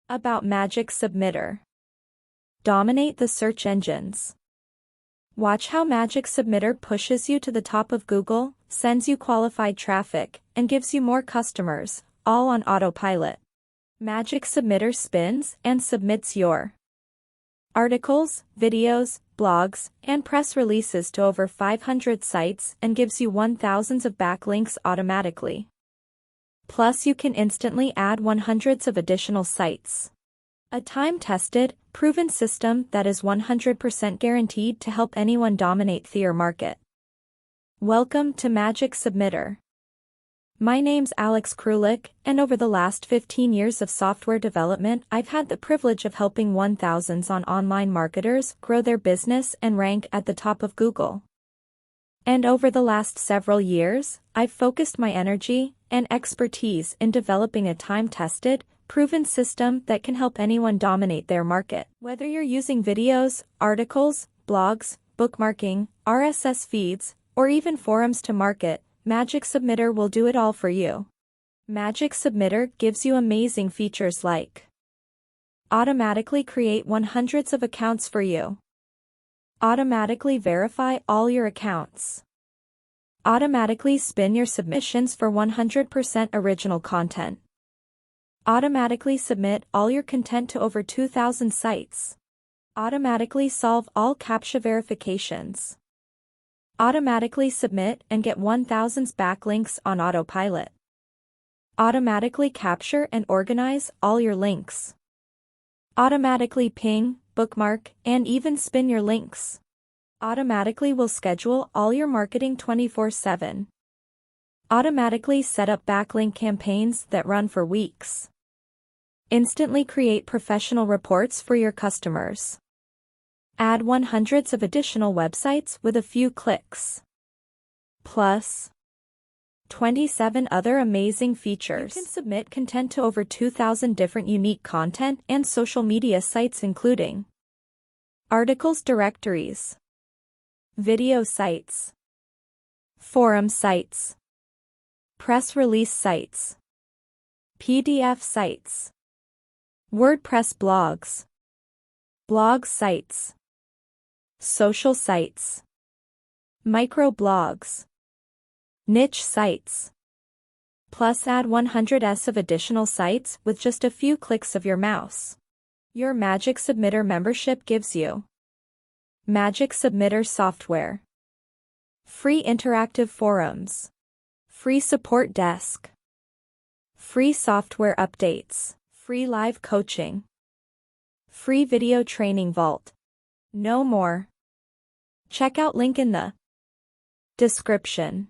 About Magic Submitter. Dominate the search engines. Watch how Magic Submitter pushes you to the top of Google, sends you qualified traffic, and gives you more customers, all on autopilot. Magic Submitter spins and submits your articles, videos, blogs, and press releases to over 500 sites and gives you 1,000s of backlinks automatically. Plus you can instantly add 100s of additional sites. A time-tested, proven system that is 100% guaranteed to help anyone dominate their market. Welcome to Magic Submitter. My name's Alex Krulik, and over the last 15 years of software development, I've had the privilege of helping 1,000s on online marketers grow their business and rank at the top of Google. And over the last several years, I've focused my energy and expertise in developing a time-tested, proven system that can help anyone dominate their market. Whether you're using videos, articles, blogs, bookmarking, RSS feeds, or even forums to market, Magic Submitter will do it all for you. Magic Submitter gives you amazing features like automatically create 100s of accounts for you, automatically verify all your accounts, automatically spin your submissions for 100% original content, automatically submit all your content to over 2,000 sites, automatically solve all CAPTCHA verifications, automatically submit and get 1,000s backlinks on autopilot, automatically capture and organize all your links, automatically ping, bookmark, and even spin your links, automatically will schedule all your marketing 24/7, automatically set up backlink campaigns that run for weeks, instantly create professional reports for your customers, add 100s of additional websites with a few clicks. Plus 27 other amazing features. You can submit content to over 2,000 different unique content and social media sites including articles directories, video sites, forum sites, press release sites, PDF sites, WordPress blogs, blog sites, social sites, microblogs, niche sites. Plus add 100s of additional sites with just a few clicks of your mouse. Your Magic Submitter membership gives you Magic Submitter software, free interactive forums, free support desk, free software updates, free live coaching, free video training vault. No more. Check out link in the description.